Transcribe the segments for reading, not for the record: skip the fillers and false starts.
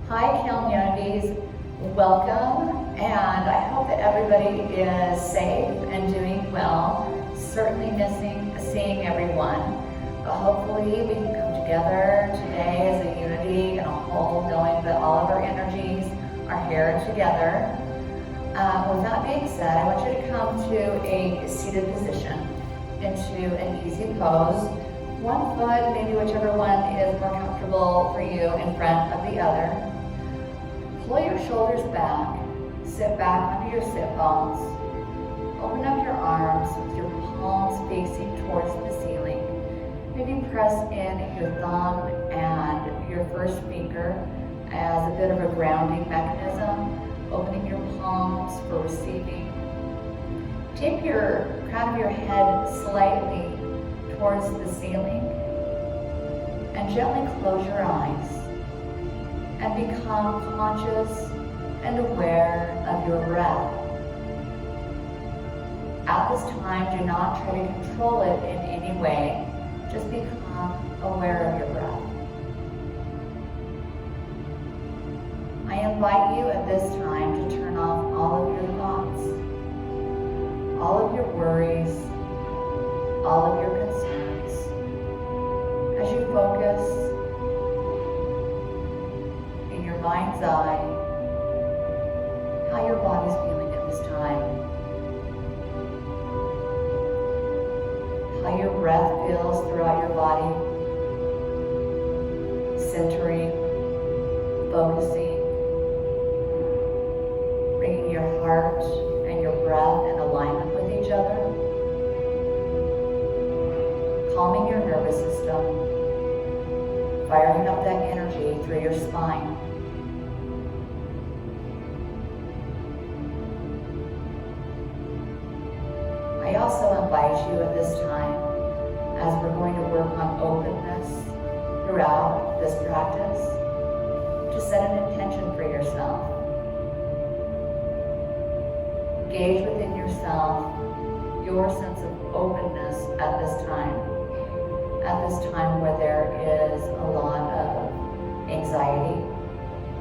Hi, Kiln Yogis. Welcome, and I hope that everybody is safe and doing well. Certainly missing seeing everyone, but hopefully we can come together today as a unity and a whole, knowing that all of our energies are here together. With that being said, I want you to come to a seated position, into an easy pose. One foot, maybe whichever one is more comfortable for you, in front of the other. Pull your shoulders back, sit back onto your sit bones. Open up your arms with your palms facing towards the ceiling. Maybe press in your thumb and your first finger as a bit of a grounding mechanism, opening your palms for receiving. Take your crown of your head slightly towards the ceiling and gently close your eyes and become conscious and aware of your breath. At this time, do not try to control it in any way. Just become aware of your breath. I invite you at this time to turn off all of your thoughts, all of your worries, all of your concerns, as you focus in your mind's eye how your body's feeling at this time, how your breath feels throughout your body, centering, focusing, bringing your heart and your breath in alignment with each other, calming your nervous system, firing up that energy through your spine. I also invite you at this time, as we're going to work on openness throughout this practice, to set an intention for yourself. Engage within yourself your sense of openness at this time where there is a lot of anxiety,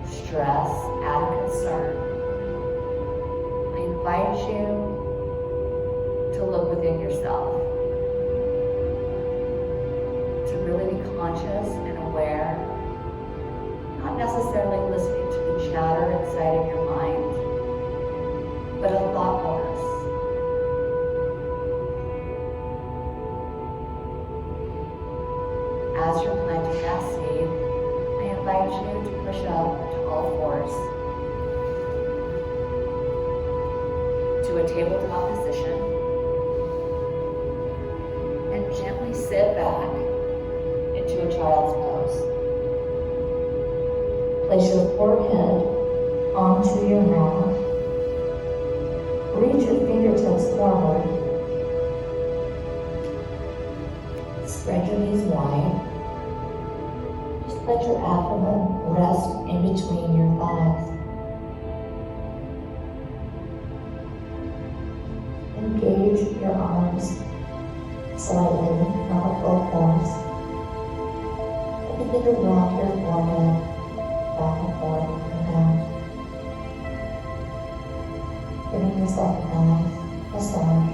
stress, added concern. I invite you to look within yourself, to really be conscious and aware, not necessarily listening to the chatter inside of your mind, but a thoughtfulness. As you're planting that seed, I invite you to push up to all fours, to a tabletop position, and gently sit back into a child's pose. Place your forehead onto your mat. Reach your fingertips forward. Spread your knees wide. Just let your abdomen rest in between your thighs. Engage your arms slightly, not full force. And begin to rock your forehead back and forth and out. Giving yourself a nice massage.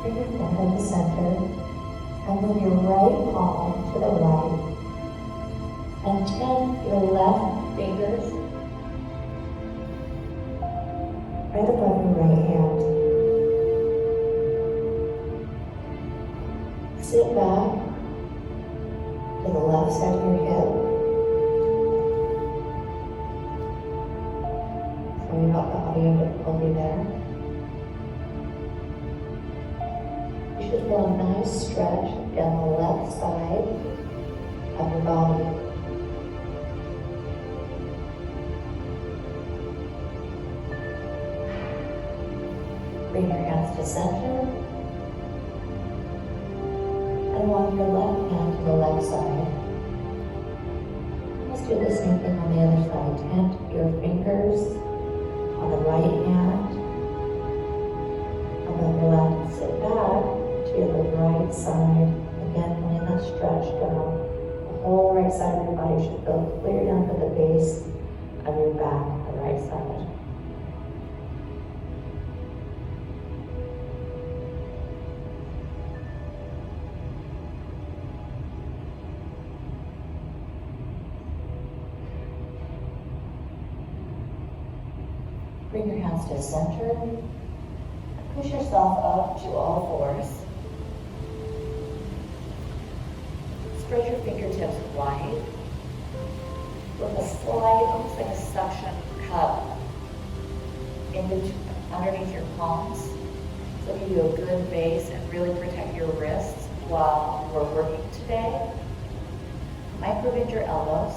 Bring your forehead to center and move your right palm to the right and tap your left fingers right above your right hand. Sit back to the left side of your hip. Sorry about the audio difficulty there. You should feel a nice stretch down the left side of your body. Bring your hands to center and walk your left hand to the left side. Let's do the same thing on the other side. Tent your fingers on the right hand above your left side. Again, feeling that stretch down. The whole right side of your body should feel clear down to the base of your back, the right side. Bring your hands to center. Push yourself up to all fours. Spread your fingertips wide with a slight, almost like a suction cup underneath your palms. So give you a good base and really protect your wrists while we're working today. Micro-bend your elbows.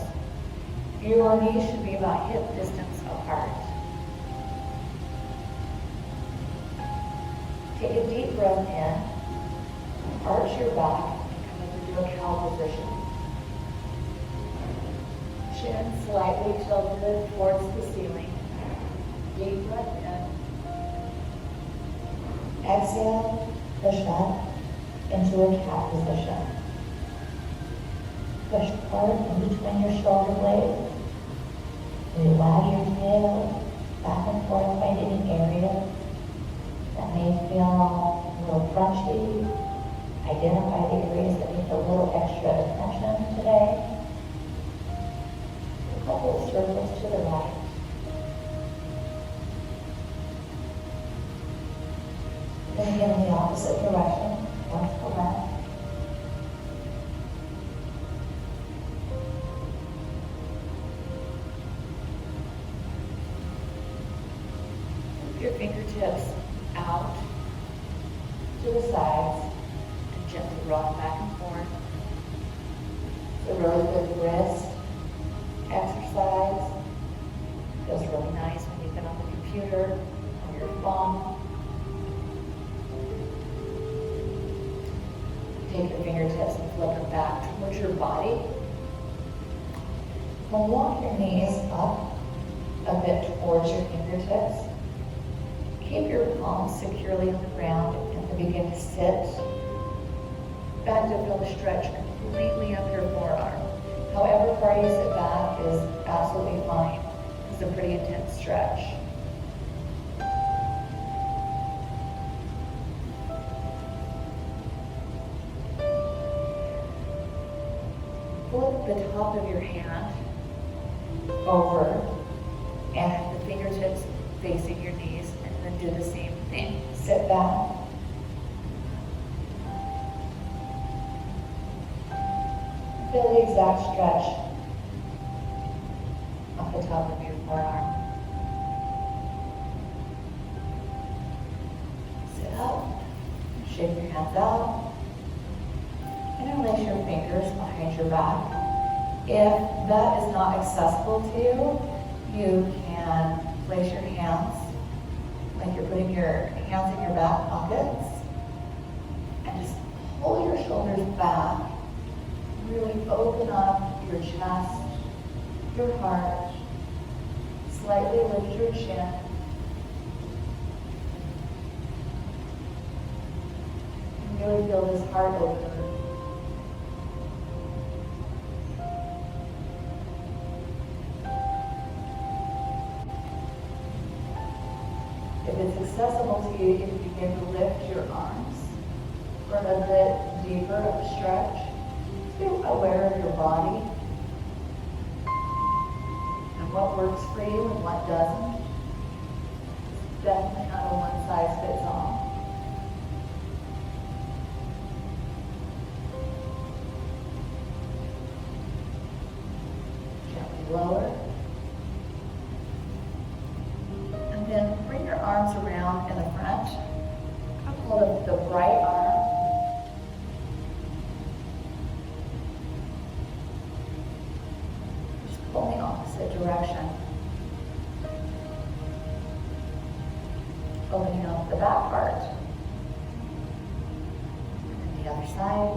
Your knees should be about hip distance apart. Take a deep breath in, arch your back, and come into a cow position. Chin slightly tilted towards the ceiling. Deep breath in. Exhale, push back into a cat position. Push hard in between your shoulder blades. You wag your tail back and forth, finding areas that may feel a little crunchy. Identify the areas that need a little extra attention today. A couple of circles to the right. Then again in the opposite direction, towards the left. Move your fingertips out to the sides and gently rock back and forth. It's a really good wrist exercise. Feels really nice when you've been on the computer, on your phone. Take your fingertips and flip them back towards your body. Now walk your knees up a bit towards your fingertips. Keep your palms securely on the ground and then begin to sit. Back to feel the stretch completely up your forearm. However far you sit back is absolutely fine. It's a pretty intense stretch. Flip the top of your hand over and the fingertips facing your knees, and then do the same thing. Sit back. Feel the exact stretch off the top of your forearm. Sit up, shake your hands out. Interlace your fingers behind your back. If that is not accessible to you, you can place your hands like you're putting your hands in your back pockets and just pull your shoulders back. Really open up your chest, your heart. Slightly lift your chin. And really feel this heart opener. If it's accessible to you, you can begin to lift your arms for a bit deeper of a stretch. Be aware of your body and what works for you and what doesn't. It's definitely not a one-size-fits-all. Gently lower. And then bring your arms around in the front. Hold up the right arm. Pull in the opposite direction. Opening up the back part. And the other side.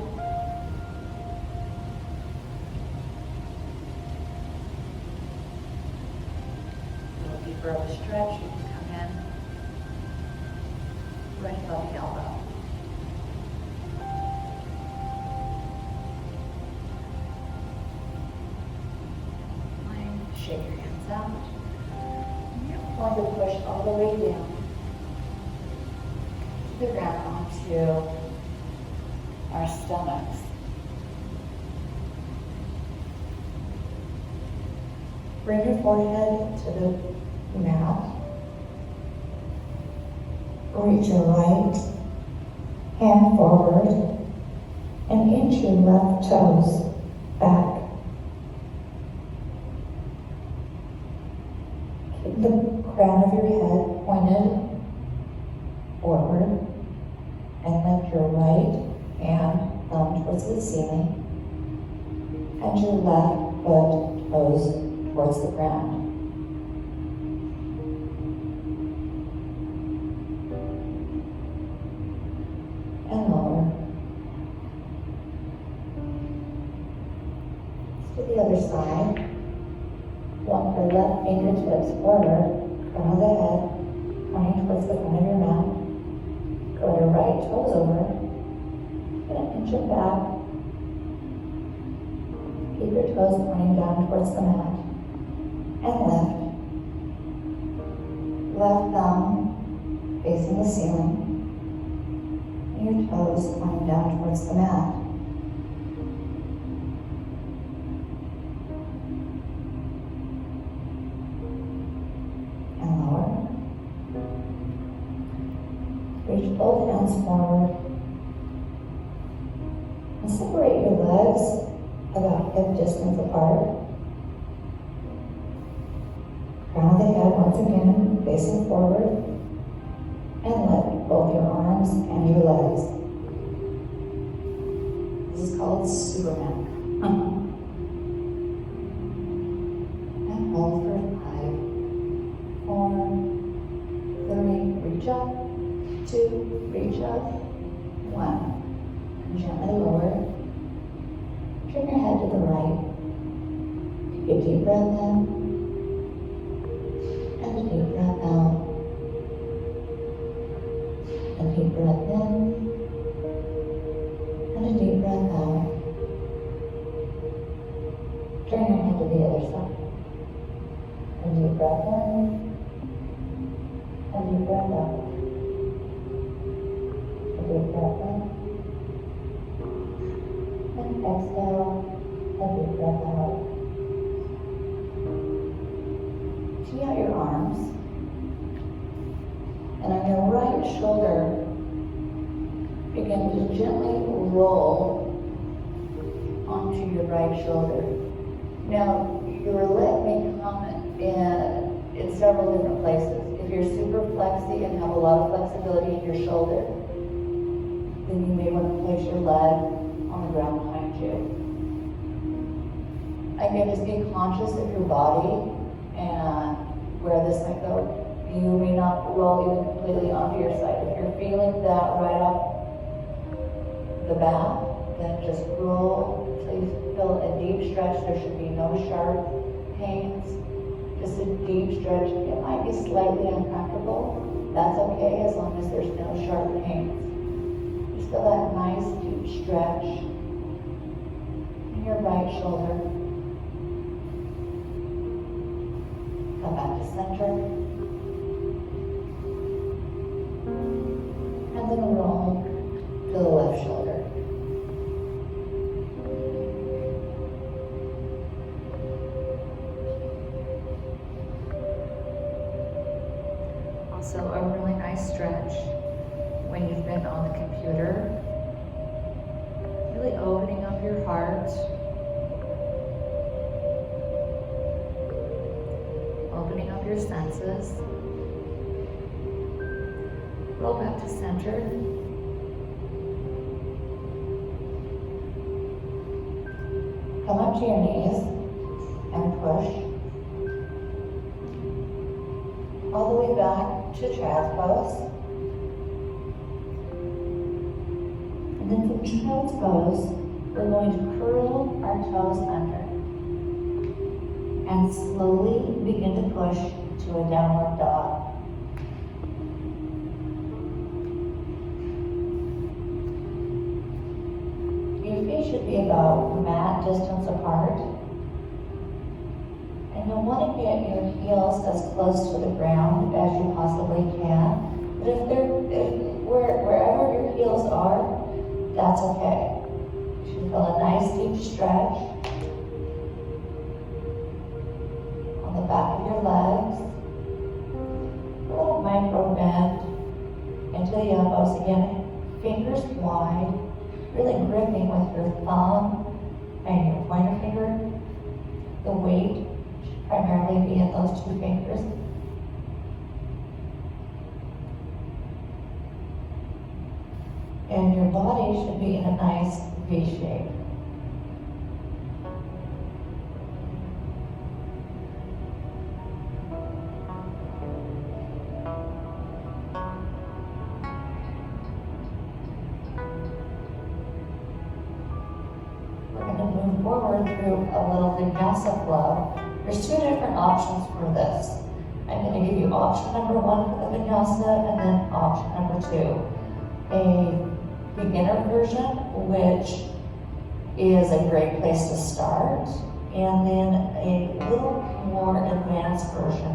A little deeper of a stretch, you can come in right above the elbow. out. We're going to push all the way down to the ground onto our stomachs. Bring your forehead to the mat. Reach your right hand forward and inch your left toes back. Keep the crown of your head pointed forward and lift your right hand thumb towards the ceiling and your left foot toes towards the ground. And lower. To the other side. Walk your left fingertips forward, front of the head, pointing towards the front of your mat. Curl your right toes over. And inch it back. Keep your toes pointing down towards the mat. And lift. Left thumb facing the ceiling. And your toes pointing down towards the mat. And lower. Reach both hands forward. And separate your legs about hip distance apart. Crown of the head once again facing forward, and lift both your arms and your legs. This is called Superman. And hold for 5, 4, 3, reach up, 2, reach up, 1. And gently lower. Turn your head to the right. Take a deep breath in. And a deep breath out. A deep breath in. And a deep breath out. Turn your head to the other side. A deep breath in. A deep breath out. A deep breath in. And exhale. A deep breath out. Tee out your arms, and on your right shoulder, begin to gently roll onto your right shoulder. Now, your leg may come in several different places. If you're super flexy and have a lot of flexibility in your shoulder, then you may want to place your leg on the ground behind you. Again, just be conscious of your body and where this might go. You may not roll even completely onto your side. If you're feeling that right off the bat, then just roll till you feel a deep stretch. There should be no sharp pains, just a deep stretch. It might be slightly uncomfortable. That's okay as long as there's no sharp pains. Just feel that nice deep stretch in your right shoulder. Come back to center. And then roll to the left shoulder. Also, a really nice stretch when you've been on the computer. Really opening up your heart. Opening up your senses. Roll back to center. Come up to your knees and push. All the way back to child's pose. And then from child's pose, we're going to curl our toes under. And slowly begin to push to a downward dog. Your feet should be about mat distance apart. And you'll want to get your heels as close to the ground as you possibly can. But wherever your heels are, that's okay. You should feel a nice deep stretch on the back of your legs. A little micro bend into the elbows. Again, fingers wide, really gripping with your thumb and your pointer finger. The weight should primarily be in those two fingers. And your body should be in a nice V shape. We're going to move forward through a little vinyasa flow. There's two different options for this. I'm going to give you option number 1 for the vinyasa and then option number 2. A beginner version, which is a great place to start, and then a little more advanced version.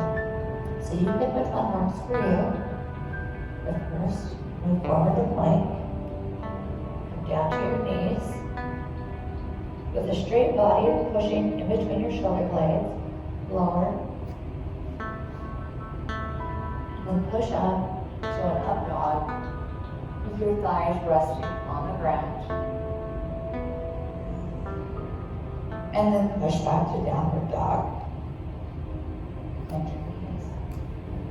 So you pick which one works for you. But first, move forward to plank, come down to your knees. With a straight body, you're pushing in between your shoulder blades, lower, and then push up to an up dog. Your thighs resting on the ground. And then push back to downward dog. Bend your knees.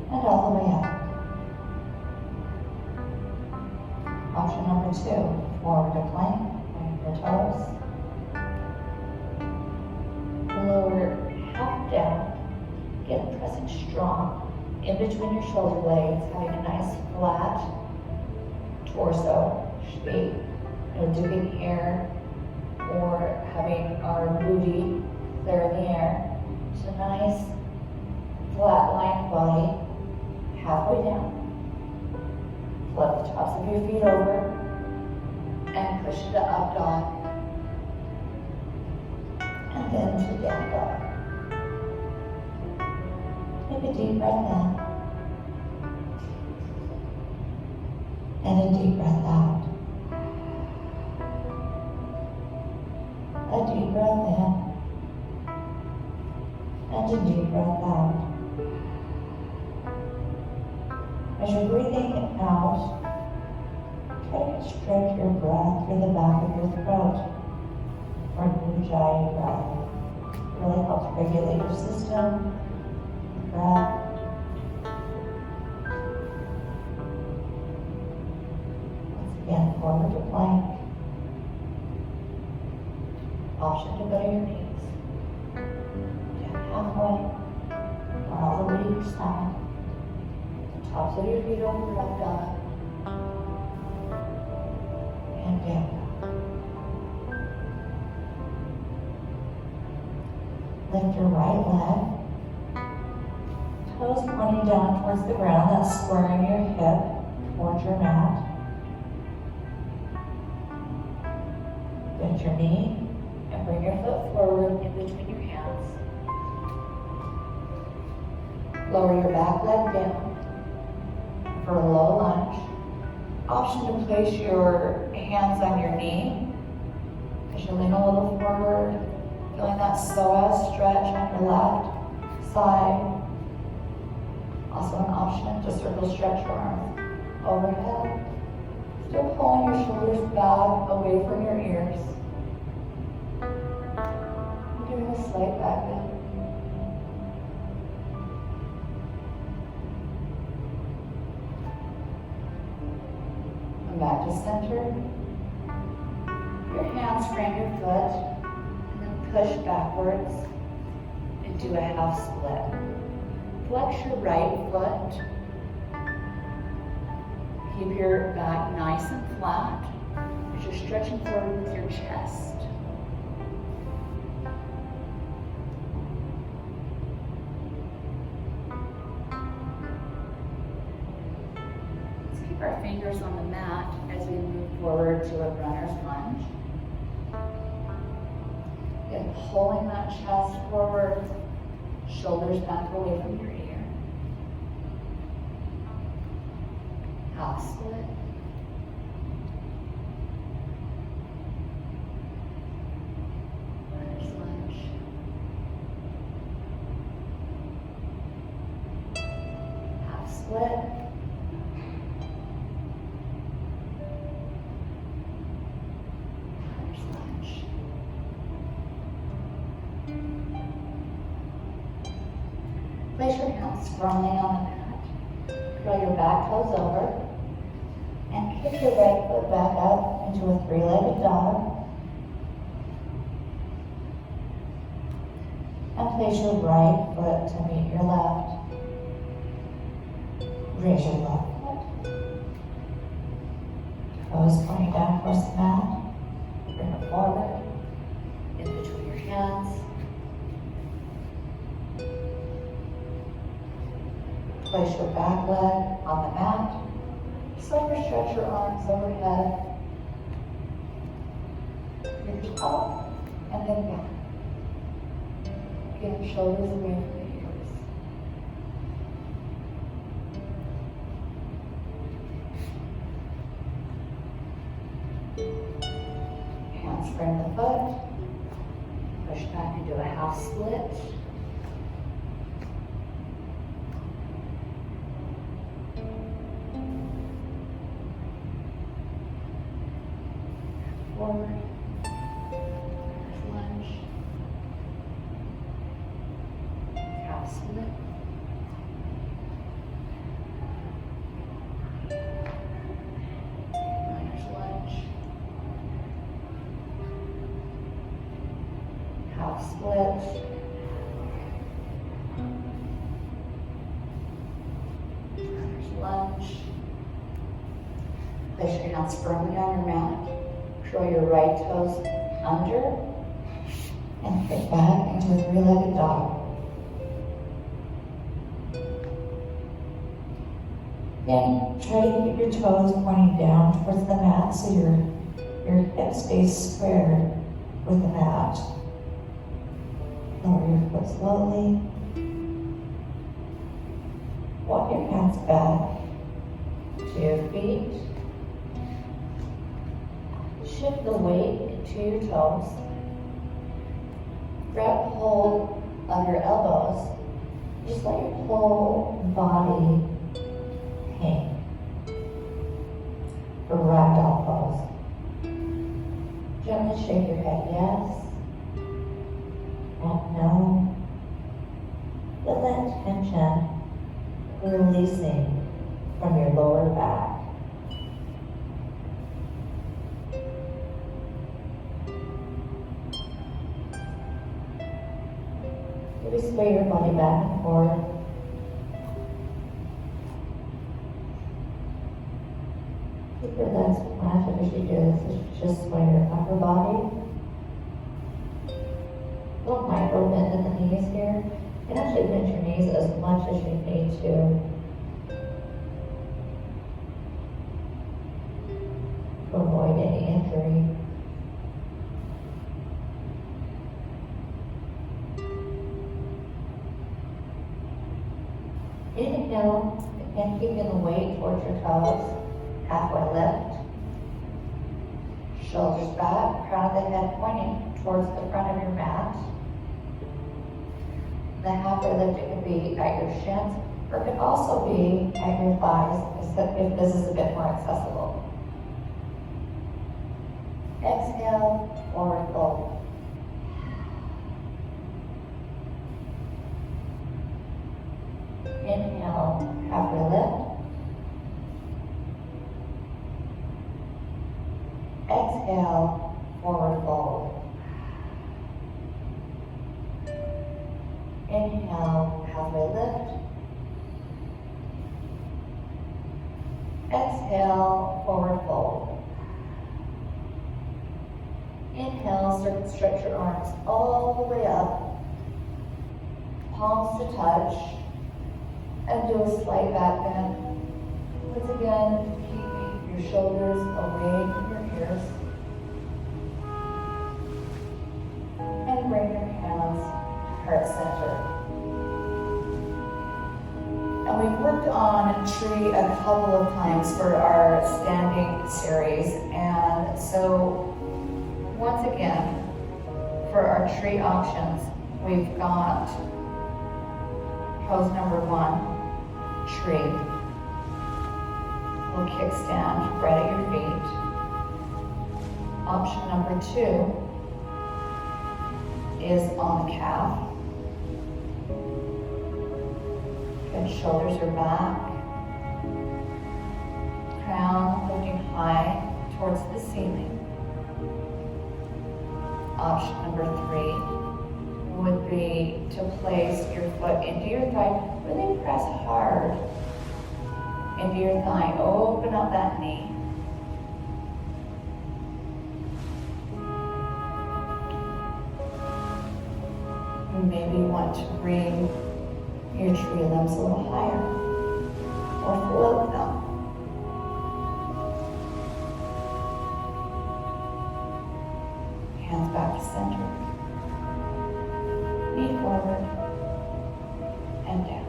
And all the way up. Option number 2, forward to plank, point your toes. Lower half down. Again, pressing strong in between your shoulder blades, having a nice flat torso should be dipping here or having our booty clear in the air. So nice flat lined body, halfway down. Flip the tops of your feet over and push to up dog. And then to down dog. Take a deep breath in. And a deep breath out. A deep breath in. And a deep breath out. As you're breathing out, try to stretch your breath through the back of your throat, or Ujjayi breath. It really helps regulate your system, breath. Again, forward to plank. Option to go to your knees. Down halfway, or all the way to your side. The tops of your feet over, up dog. And down. Lift your right leg. Toes pointing down towards the ground. That's squaring your hip towards your mat. Bend your knee and bring your foot forward in between your hands. Lower your back leg down for a low lunge. Option to place your hands on your knee as you lean a little forward, feeling that psoas stretch on your left side. Also an option to circle stretch your arms overhead. Still pulling your shoulders back away from your ears. I'm doing a slight back bend. Come back to center. Your hands frame your foot and then push backwards into a half split. Flex your right foot. Keep your back nice and flat as you're stretching forward with your chest. Let's keep our fingers on the mat as we move forward to a runner's lunge. And pulling that chest forward, Shoulders back away from your ear. Half split. Runner's lunge. Half split. Runner's lunge. Place your hands firmly on the mat. Curl your back toes over. And kick your right foot back up into a three-legged dog. And place your right foot to meet your left. Raise your left foot. Toes pointing down towards the mat. Bring it forward, in between your hands. Place your back leg on the mat. Slowly stretch your arms overhead. Reach up and then back. Get your shoulders away from the ears. Hands frame the foot. Push back into a half split. Forward, lunge, half split, runner's lunge, half split, runner's lunge. Place your hands firmly on your mat. Curl your right toes under and kick back into a three-legged dog. Then try to keep your toes pointing down towards the mat so your hips stay square with the mat. Lower your foot slowly. Walk your hands back to your feet. Shift the weight into your toes. Grab hold of your elbows. Just let your whole body hang for ragdoll pose. Gently shake your head yes and no. Let that tension releasing from your lower back. Maybe sway your body back and forth. Keep your legs planted as you do this. Just sway your upper body. A little micro bend in the knees here. You can actually bend your knees as much as you need to avoid any injury. Inhale, and keeping the weight towards your toes, halfway lift. Shoulders back, crown of the head pointing towards the front of your mat. The halfway lift, it could be at your shins, or it could also be at your thighs if this is a bit more accessible. Exhale, forward fold. Inhale, halfway lift. Exhale, forward fold. Inhale, halfway lift. Exhale, forward fold. Inhale, stretch your arms all the way up, palms to touch. And do a slight back bend. Once again, keeping your shoulders away from your ears. And bring your hands to heart center. worked on tree a couple of times for our standing series, and so once again, for our tree options, we've got pose number 1, tree. Little kickstand right at your feet. Option number 2 is on the calf. Good, shoulders are back. Crown lifting high towards the ceiling. Option number 3 would be to place your foot into your thigh. Really press hard into your thigh. Open up that knee. You maybe want to bring your tree limbs a little higher or float them. Hands back to center. Knee forward and down.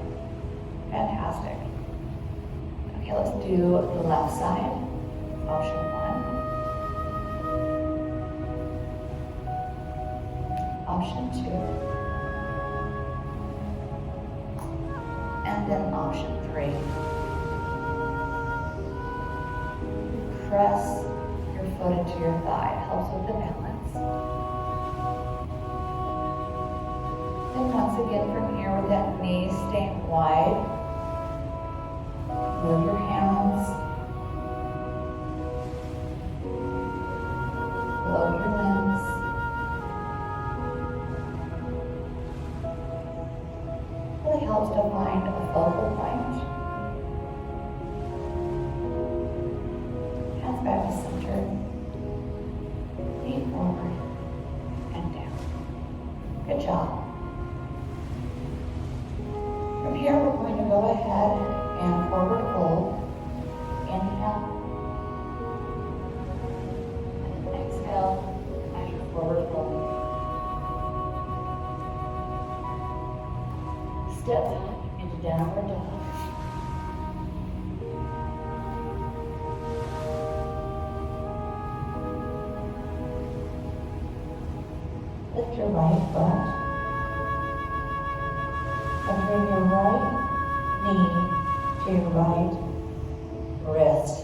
Fantastic. Okay, let's do the left side. Option 1. Option 2. And then option 3. Press your foot into your thigh. It helps with the balance. Then once again from here with that knee staying wide, move your hands. Float your limbs. Really helps to find a focal point. Hands back to center. Knee forward and down. Good job. From here, we're going to go ahead and forward fold. Inhale. And exhale as you forward fold. Step back into downward dog. Lift your right foot and bring your right knee to your right wrist.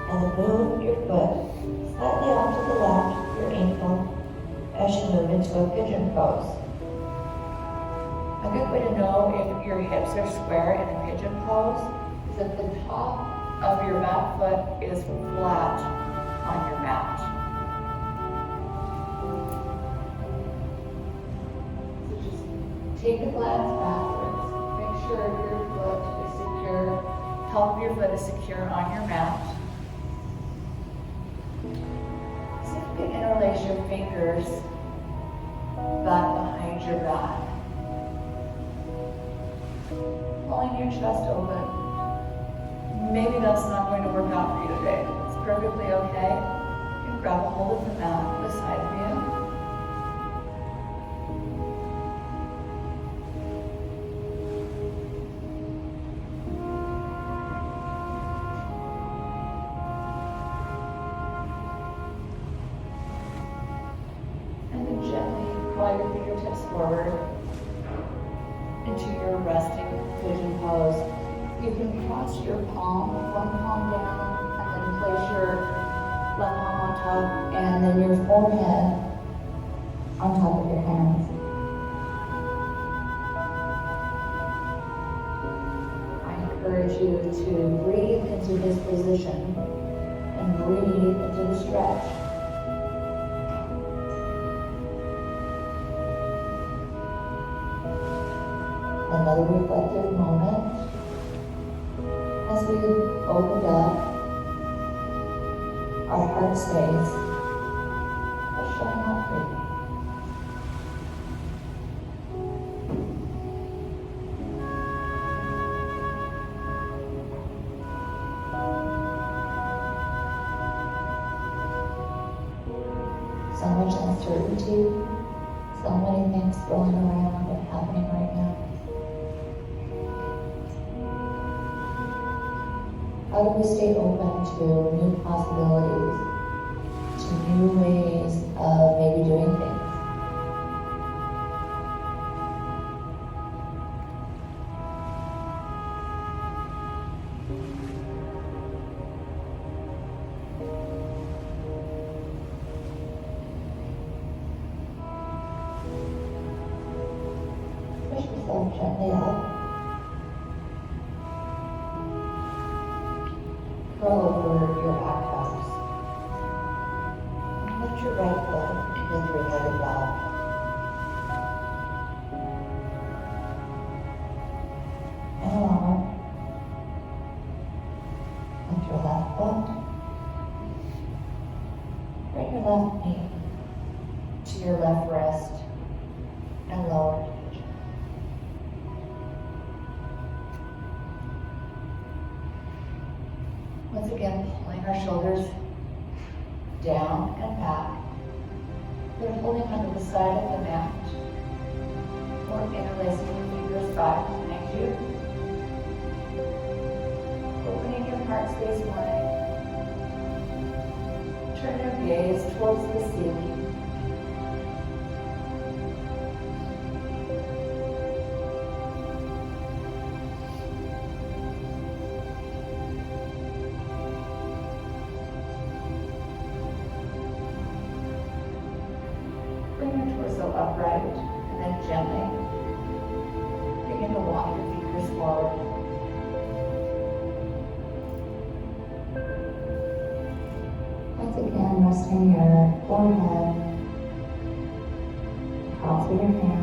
And then move your foot slightly off to the left, your ankle, as you move into a pigeon pose. A good way to know if your hips are square in a pigeon pose is if the top of your back foot is flat on your mat. So just take a glance backwards. Make sure your foot is secure, top of your foot is secure on your mat. See if you can interlace your fingers back behind your back. Pulling your chest open. Maybe that's not going to work out for you today. It's perfectly okay. You can grab a hold of the mat beside of you. And then gently draw your fingertips forward into your resting pigeon pose. You can cross your palm, one palm down, and then place your left palm on top, and then your forehead on top of your hands. I encourage you to breathe into this position and breathe into the stretch. Another reflective moment as we opened up our heart space by showing up free. So much uncertainty, so many things going around and happening right now. How do we stay open to new possibilities, to new ways of maybe doing things? Push yourself gently up. Curl over your back toes. And lift your right foot into three-headed dog. And allow. Lift your left foot. Bring your left knee to your left wrist and lower. Once again, pulling our shoulders down and back. We're holding onto the side of the mat or interlacing your fingers back behind you. Opening your heart space wide. Turn your gaze towards the ceiling. Upright, and then gently begin to walk your fingers forward. Once again, resting your forehead, tops of your hands.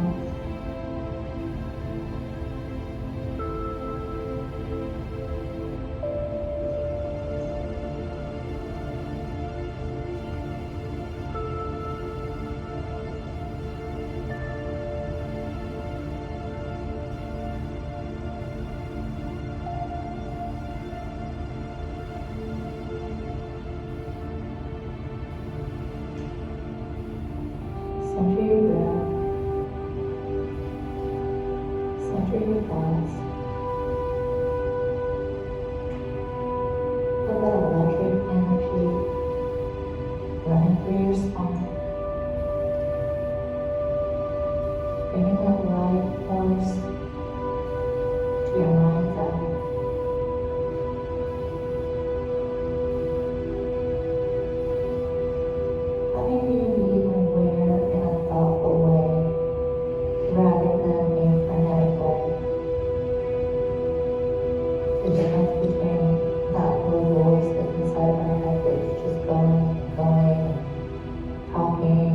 Center your breath. Center your thoughts. Feel that electric energy running through your spine. Bringing that life force to your mind's eye. Having you be aware in a thoughtful way rather than a frenetic way. The difference between that little voice that's inside of our head that's just going, talking,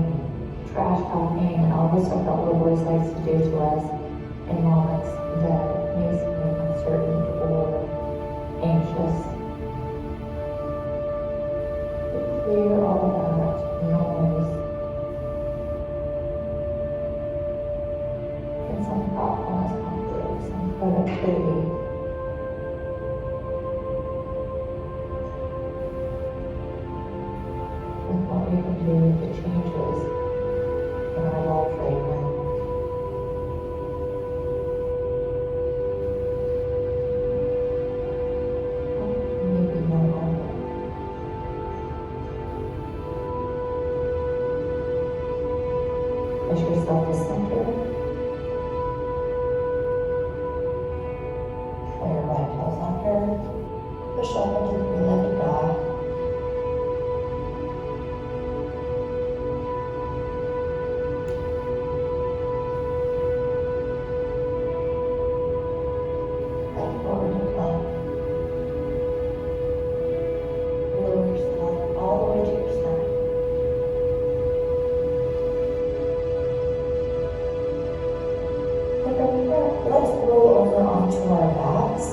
trash talking, and all the stuff that little voice likes to do to us in moments that may seem uncertain or anxious. To clear all of that noise, can some thoughtfulness come through, some productivity. With what we can do with the changes in our life right now. Maybe no longer. Push yourself to center. Pull your right toes under. Push up into the three-legged dog. Head forward to plank. Lower yourself all the way to your center. And from here, let's roll over onto our backs.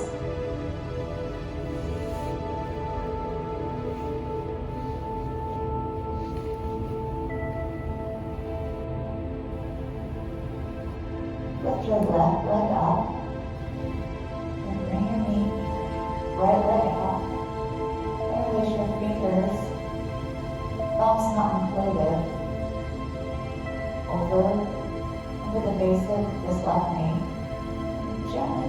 Lift your left leg up and bring your knee, right leg out. Interlace your fingers, thumbs not included, over under the base of this left knee. Gently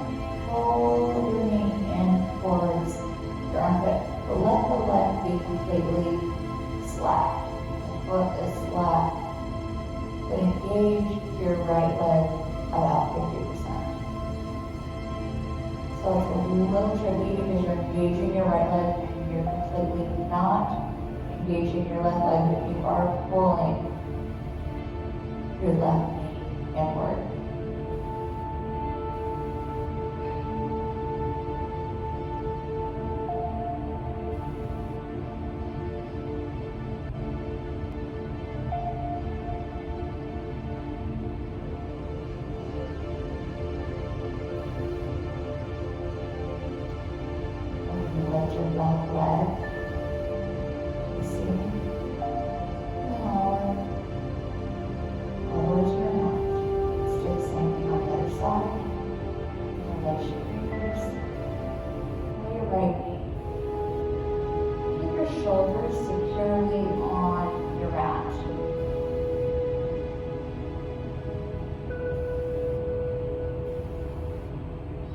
pull your knee in towards your be completely slack. The foot is slack. But engage your right leg about 50%. So it's a little tricky because you're engaging your right leg and you're completely not engaging your left leg, but you are pulling your left knee inward. Lift your left leg to the ceiling. Lower. All the way to your mat. Let's do the same thing on the other side. Interlace your fingers. Pull your right knee. Keep your shoulders securely on your mat.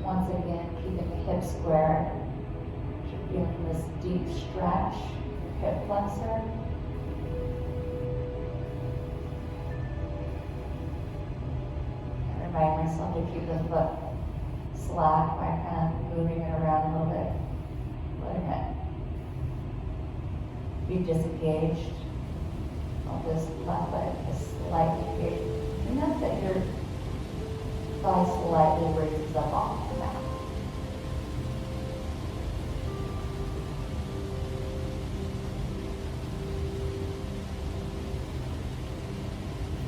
Once again, keeping the hips square. Feeling this deep stretch, hip flexor. And remind myself to keep the foot slack by kind of moving it around a little bit, letting it be disengaged of this left leg, just slightly engaged. Enough that your thigh slightly raises up off the mat.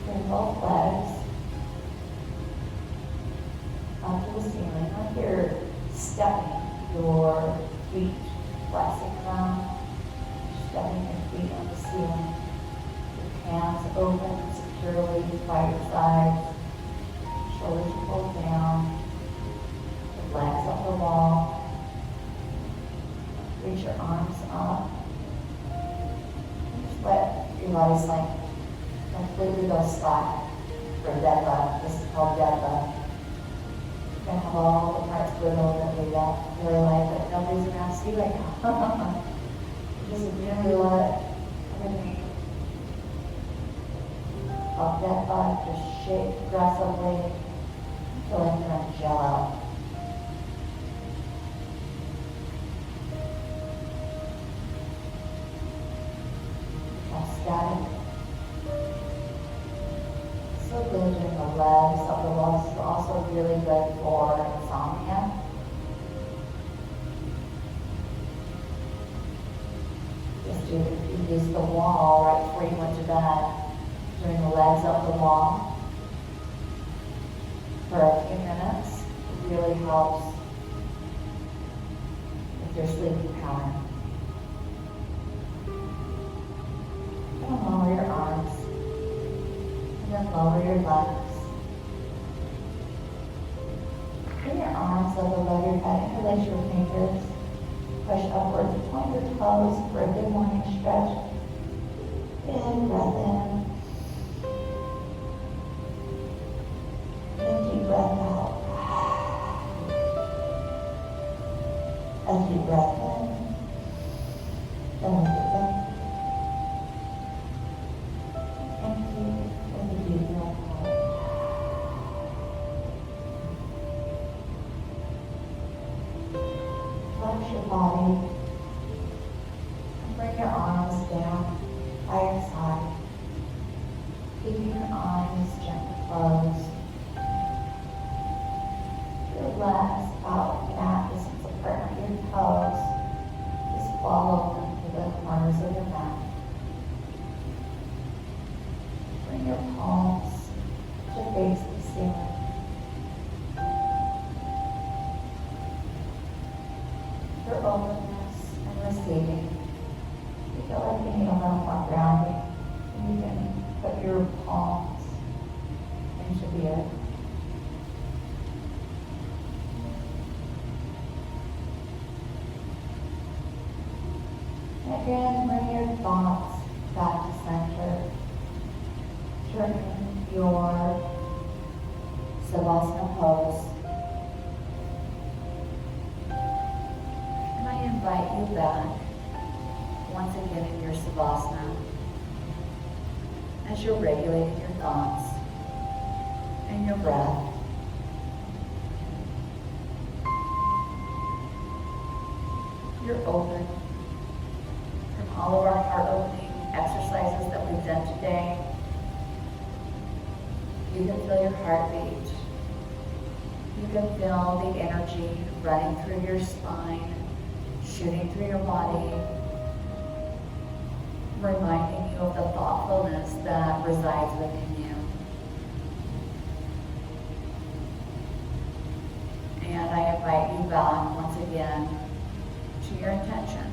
Bring both legs up to the ceiling, like you're stepping your feet, flexing them, stepping your feet on the ceiling. Your hands open securely by your sides, shoulders pulled down, the legs up the wall. Reach your arms up. Just let your body sink. Completely go slack for dead bug. This is called dead bug. You're going to have all the parts wiggle that we really like, but nobody's around to see right now. Just really let everything of dead bug just shake aggressively until it's going to gel out. Static. So good in the legs of the walls. Is also really good for insomnia. Just use the wall right before you went to bed, doing the legs up the wall for a few minutes. It really helps with your sleeping pattern. Lower your arms, and then lower your legs. Bring your arms up above your head, interlace your fingers, push upwards, point your toes for a good morning stretch. Big breath in, and deep breath out. A deep breath in, then with it down. Flex your body and bring your arms down by your side, keeping your eyes gently closed. Your legs about mat distance apart from your toes. Just follow them to the corners of your mat. Bring your palms to face the ceiling. Your openness and receiving. You feel like you need a little more grounding. And you can put your palms into the earth. And again, bring your thoughts back to center. Turning your Savasana pose. And I invite you back once again in your savasana as you're regulating your thoughts and your breath. You're open from all of our heart opening exercises that we've done today. You can feel your heartbeat. You can feel the energy running through your spine, shooting through your body, reminding you of the thoughtfulness that resides within you. And I invite you back once again to your intention.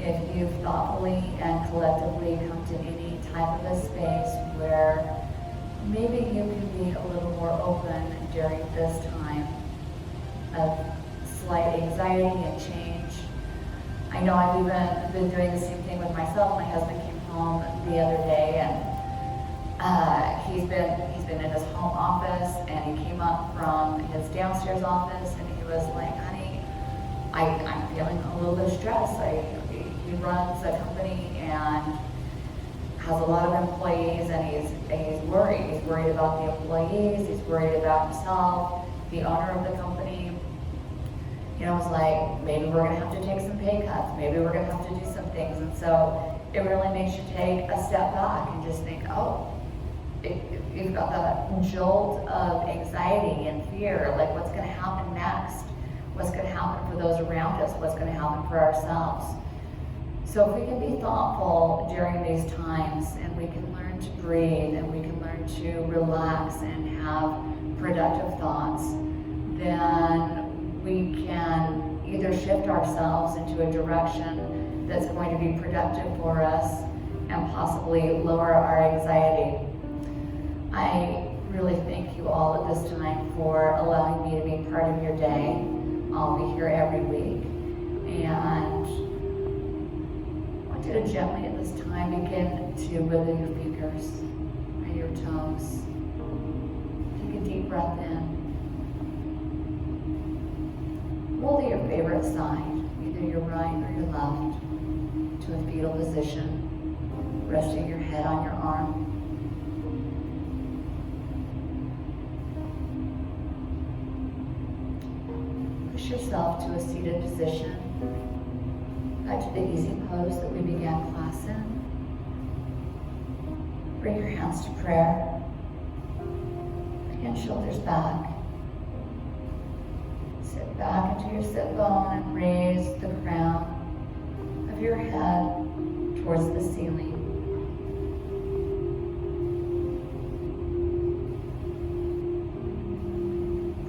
If you've thoughtfully and collectively come to any type of a space where maybe you can be a little more open during this time of slight anxiety and change. I know I've even been doing the same thing with myself. My husband came home the other day and he's been in his home office, and he came up from his downstairs office and he was like, honey, I'm feeling a little bit of stress. He runs a company and has a lot of employees, and he's worried. He's worried about the employees, he's worried about himself, the owner of the company. You know, it's like, maybe we're gonna have to take some pay cuts, maybe we're gonna have to do some things. And so it really makes you take a step back and just think, oh, you've got that jolt of anxiety and fear, like what's gonna happen next? What's gonna happen for those around us? What's gonna happen for ourselves? So if we can be thoughtful during these times, and we can learn to breathe, and we can learn to relax and have productive thoughts, then we can either shift ourselves into a direction that's going to be productive for us and possibly lower our anxiety. I really thank you all at this time for allowing me to be part of your day. I'll be here every week, and I want you to gently at this time begin to wiggle your fingers and your toes. Take a deep breath in. Roll to your favorite side, either your right or your left, to a fetal position, resting your head on your arm. Push yourself to a seated position, back to the easy pose that we began class in. Bring your hands to prayer. Hand shoulders back. Sit back into your sit bone and raise the crown of your head towards the ceiling.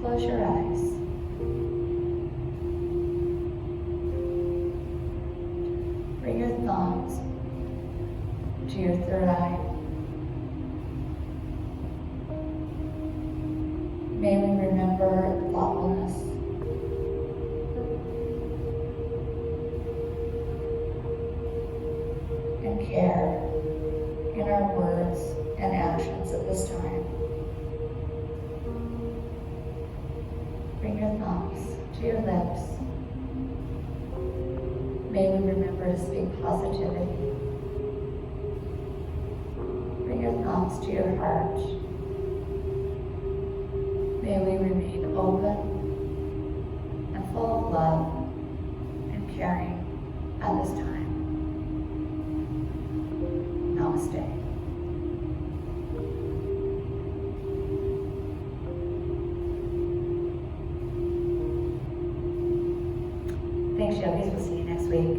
Close your eyes. Bring your thumbs to your third eye. May we remember thoughtfulness. And care in our words and actions at this time. Bring your thumbs to your lips. May we remember to speak positivity. Bring your thumbs to your heart. May we remain open and full of love and caring at this time. Namaste. Thanks, yogis. We'll see you next week.